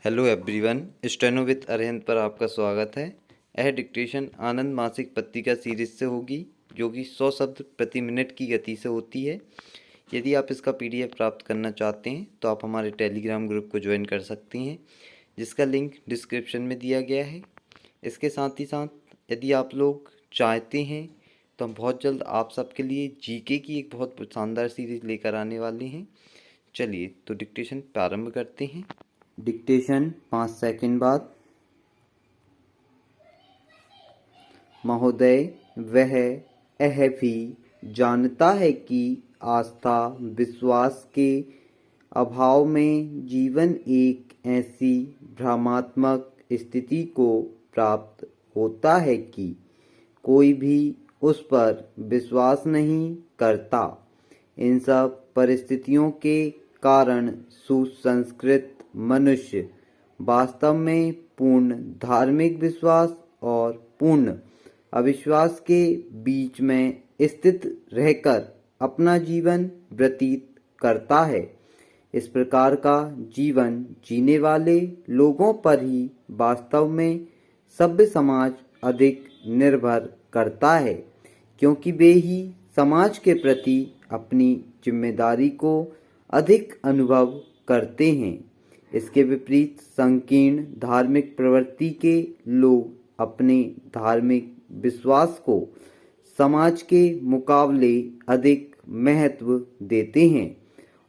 Hello everyone, steno with Arihant पर आपका स्वागत है। यह डिक्टेशन आनंद मासिक पत्रिका सीरीज से होगी, जो कि 100 शब्द प्रति मिनट की गति से होती है। यदि आप इसका पीडीएफ प्राप्त करना चाहते हैं तो आप हमारे टेलीग्राम ग्रुप को ज्वाइन कर सकती हैं, जिसका लिंक डिस्क्रिप्शन में दिया गया है। इसके साथ ही साथ यदि आप लोग चाहते हैं तो हम बहुत जल्द आप सबके लिए जीके की एक बहुत शानदार सीरीज लेकर आने वाले हैं। चलिए तो डिक्टेशन प्रारंभ करते हैं। डिक्टेशन 5 सेकंड बाद। महोदय, वह यह भी जानता है कि आस्था विश्वास के अभाव में जीवन एक ऐसी भ्रमात्मक स्थिति को प्राप्त होता है कि कोई भी उस पर विश्वास नहीं करता। इन सब परिस्थितियों के कारण सुसंस्कृत मनुष्य वास्तव में पूर्ण धार्मिक विश्वास और पूर्ण अविश्वास के बीच में स्थित रहकर अपना जीवन व्यतीत करता है। इस प्रकार का जीवन जीने वाले लोगों पर ही वास्तव में सभ्य समाज अधिक निर्भर करता है, क्योंकि वे ही समाज के प्रति अपनी जिम्मेदारी को अधिक अनुभव करते हैं। इसके विपरीत संकीर्ण धार्मिक प्रवृत्ति के लोग अपने धार्मिक विश्वास को समाज के मुकाबले अधिक महत्व देते हैं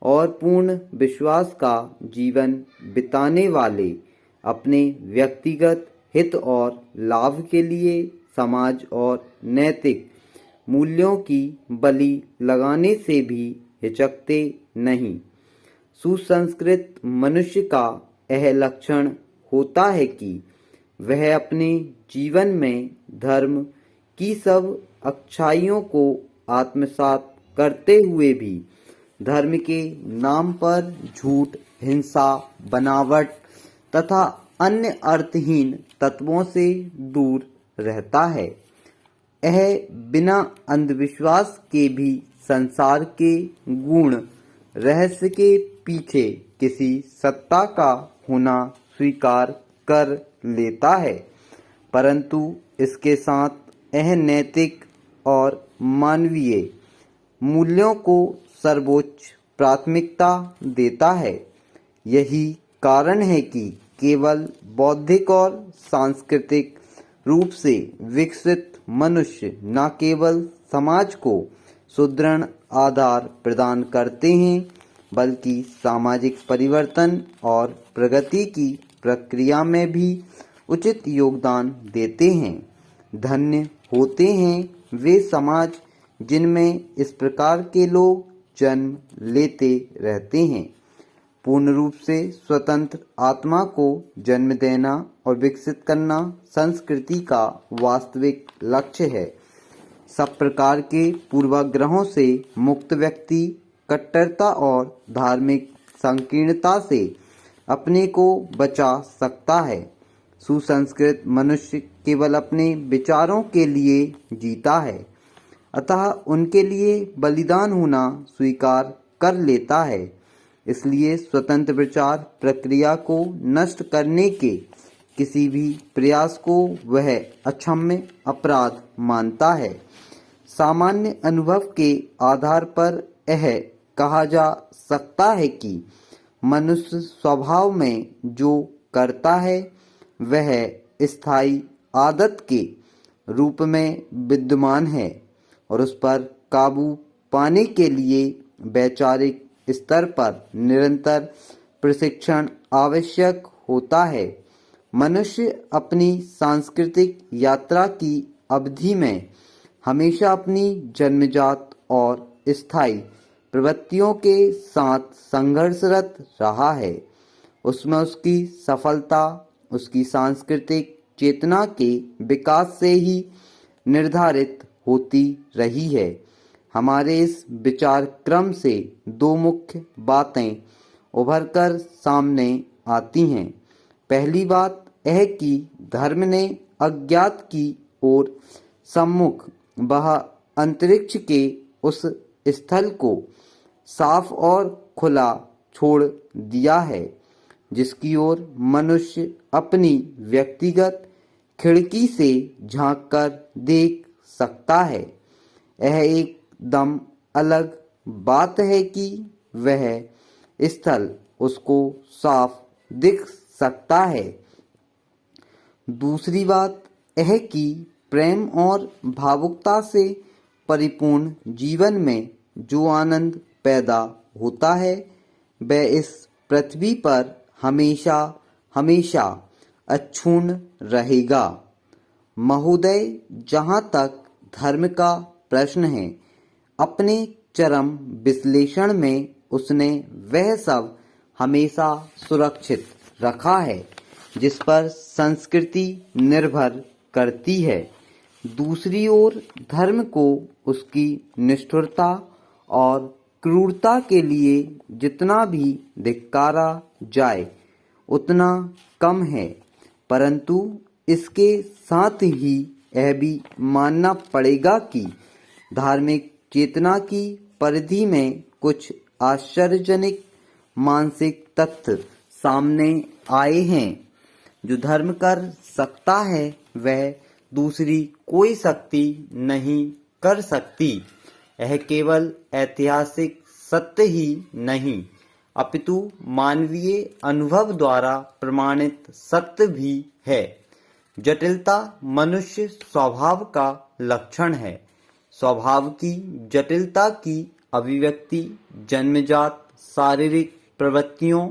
और पूर्ण विश्वास का जीवन बिताने वाले अपने व्यक्तिगत हित और लाभ के लिए समाज और नैतिक मूल्यों की बलि लगाने से भी हिचकते नहीं। सुसंस्कृत मनुष्य का यह लक्षण होता है कि वह अपने जीवन में धर्म की सब अच्छाइयों को आत्मसात करते हुए भी धर्म के नाम पर झूठ, हिंसा, बनावट तथा अन्य अर्थहीन तत्वों से दूर रहता है। यह बिना अंधविश्वास के भी संसार के गुण रहस्य के पीछे किसी सत्ता का होना स्वीकार कर लेता है, परंतु इसके साथ यह नैतिक और मानवीय मूल्यों को सर्वोच्च प्राथमिकता देता है। यही कारण है कि केवल बौद्धिक और सांस्कृतिक रूप से विकसित मनुष्य न केवल समाज को सुदृढ़ आधार प्रदान करते हैं, बल्कि सामाजिक परिवर्तन और प्रगति की प्रक्रिया में भी उचित योगदान देते हैं। धन्य होते हैं वे समाज जिनमें इस प्रकार के लोग जन्म लेते रहते हैं। पूर्ण रूप से स्वतंत्र आत्मा को जन्म देना और विकसित करना संस्कृति का वास्तविक लक्ष्य है। सब प्रकार के पूर्वाग्रहों से मुक्त व्यक्ति कट्टरता और धार्मिक संकीर्णता से अपने को बचा सकता है। सुसंस्कृत मनुष्य केवल अपने विचारों के लिए जीता है, अतः उनके लिए बलिदान होना स्वीकार कर लेता है। इसलिए स्वतंत्र विचार प्रक्रिया को नष्ट करने के किसी भी प्रयास को वह अक्षम्य अपराध मानता है। सामान्य अनुभव के आधार पर यह कहा जा सकता है कि मनुष्य स्वभाव में जो करता है वह स्थायी आदत के रूप में विद्यमान है और उस पर काबू पाने के लिए वैचारिक स्तर पर निरंतर प्रशिक्षण आवश्यक होता है। मनुष्य अपनी सांस्कृतिक यात्रा की अवधि में हमेशा अपनी जन्मजात और स्थायी प्रवृत्तियों के साथ संघर्षरत रहा है। उसमें उसकी सफलता उसकी सांस्कृतिक चेतना के विकास से ही निर्धारित होती रही है। हमारे इस विचार क्रम से दो मुख्य बातें उभरकर सामने आती हैं। पहली बात यह कि धर्म ने अज्ञात की ओर सम्मुख वह अंतरिक्ष के उस स्थल को साफ और खुला छोड़ दिया है जिसकी ओर मनुष्य अपनी व्यक्तिगत खिड़की से झांककर देख सकता है। यह एकदम अलग बात है कि वह स्थल उसको साफ दिख सकता है। दूसरी बात यह कि प्रेम और भावुकता से परिपूर्ण जीवन में जो आनंद पैदा होता है वह इस पृथ्वी पर हमेशा हमेशा अक्षुण्ण रहेगा। महोदय, जहाँ तक धर्म का प्रश्न है, अपने चरम विश्लेषण में उसने वह सब हमेशा सुरक्षित रखा है जिस पर संस्कृति निर्भर करती है। दूसरी ओर धर्म को उसकी निष्ठुरता और क्रूरता के लिए जितना भी धिक्कारा जाए उतना कम है, परंतु इसके साथ ही यह भी मानना पड़ेगा कि धार्मिक चेतना की परिधि में कुछ आश्चर्यजनक मानसिक तथ्य सामने आए हैं। जो धर्म कर सकता है वह दूसरी कोई शक्ति नहीं कर सकती। यह केवल ऐतिहासिक सत्य ही नहीं अपितु मानवीय अनुभव द्वारा प्रमाणित सत्य भी है। जटिलता मनुष्य स्वभाव का लक्षण है। स्वभाव की जटिलता की अभिव्यक्ति जन्मजात शारीरिक प्रवृत्तियों,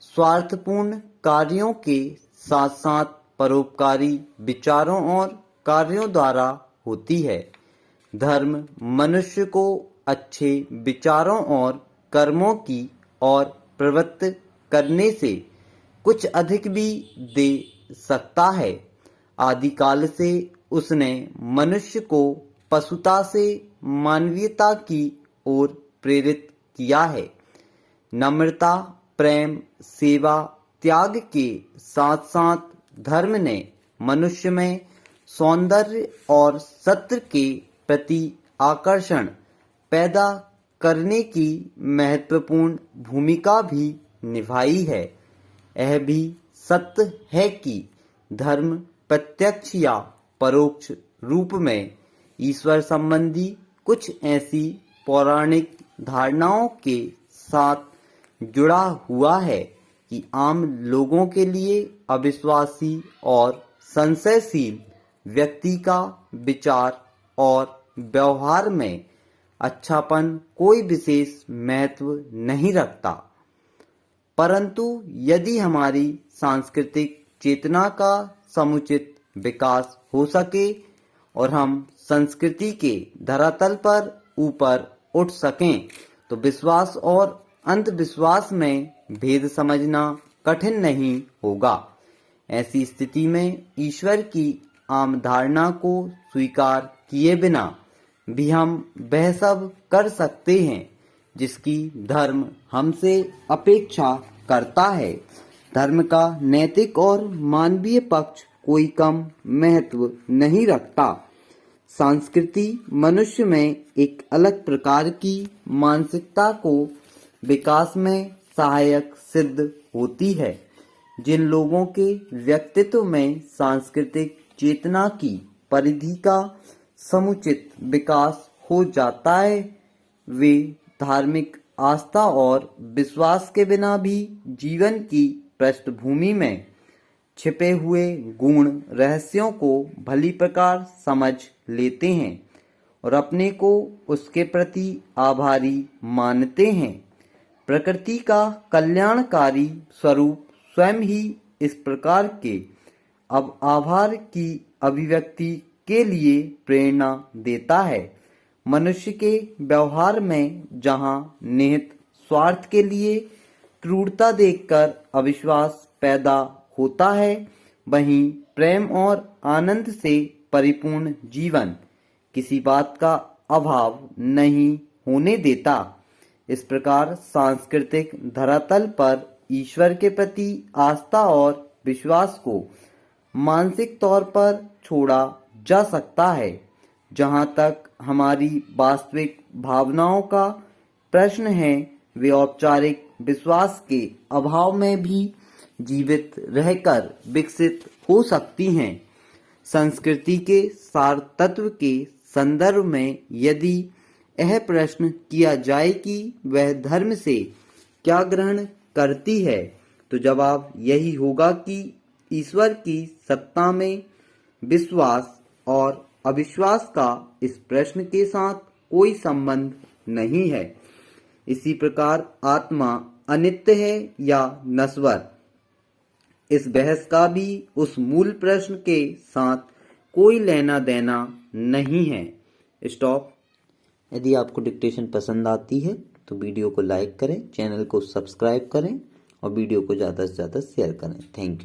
स्वार्थपूर्ण कार्यों के साथ साथ परोपकारी विचारों और कार्यों द्वारा होती है। धर्म मनुष्य को अच्छे विचारों और कर्मों की ओर प्रवृत्त करने से कुछ अधिक भी दे सकता है। आदिकाल से उसने मनुष्य को पशुता से मानवीयता की ओर प्रेरित किया है। नम्रता, प्रेम, सेवा, त्याग के साथ साथ धर्म ने मनुष्य में सौंदर्य और सत्य के प्रति आकर्षण पैदा करने की महत्वपूर्ण भूमिका भी निभाई है। यह भी सत्य है कि धर्म प्रत्यक्ष या परोक्ष रूप में ईश्वर संबंधी कुछ ऐसी पौराणिक धारणाओं के साथ जुड़ा हुआ है कि आम लोगों के लिए अविश्वासी और संशयशील व्यक्ति का विचार और व्यवहार में अच्छापन कोई विशेष महत्व नहीं रखता। परंतु यदि हमारी सांस्कृतिक चेतना का समुचित विकास हो सके और हम संस्कृति के धरातल पर ऊपर उठ सकें तो विश्वास और अंधविश्वास में भेद समझना कठिन नहीं होगा। ऐसी स्थिति में ईश्वर की आम धारणा को स्वीकार किए बिना भी हम वह सब कर सकते हैं जिसकी धर्म हमसे अपेक्षा करता है। धर्म का नैतिक और मानवीय पक्ष कोई कम महत्व नहीं रखता। संस्कृति मनुष्य में एक अलग प्रकार की मानसिकता को विकास में सहायक सिद्ध होती है। जिन लोगों के व्यक्तित्व में सांस्कृतिक चेतना की परिधि का समुचित विकास हो जाता है वे धार्मिक आस्था और विश्वास के बिना भी जीवन की पृष्ठभूमि में छिपे हुए गुण रहस्यों को भली प्रकार समझ लेते हैं और अपने को उसके प्रति आभारी मानते हैं। प्रकृति का कल्याणकारी स्वरूप स्वयं ही इस प्रकार के अब आभार की अभिव्यक्ति के लिए प्रेरणा देता है। मनुष्य के व्यवहार में जहाँ निहित स्वार्थ के लिए क्रूरता देखकर अविश्वास पैदा होता है, वहीं प्रेम और आनंद से परिपूर्ण जीवन किसी बात का अभाव नहीं होने देता। इस प्रकार सांस्कृतिक धरातल पर ईश्वर के प्रति आस्था और विश्वास को मानसिक तौर पर छोड़ा जा सकता है। जहाँ तक हमारी वास्तविक भावनाओं का प्रश्न है, वे औपचारिक विश्वास के अभाव में भी जीवित रहकर विकसित हो सकती हैं। संस्कृति के सार तत्व के संदर्भ में यदि यह प्रश्न किया जाए कि वह धर्म से क्या ग्रहण करती है, तो जवाब यही होगा कि ईश्वर की सत्ता में विश्वास और अविश्वास का इस प्रश्न के साथ कोई संबंध नहीं है। इसी प्रकार आत्मा अनित्य है या नश्वर, इस बहस का भी उस मूल प्रश्न के साथ कोई लेना देना नहीं है। स्टॉप। यदि आपको डिक्टेशन पसंद आती है तो वीडियो को लाइक करें, चैनल को सब्सक्राइब करें और वीडियो को ज़्यादा से ज़्यादा शेयर करें। Thank you.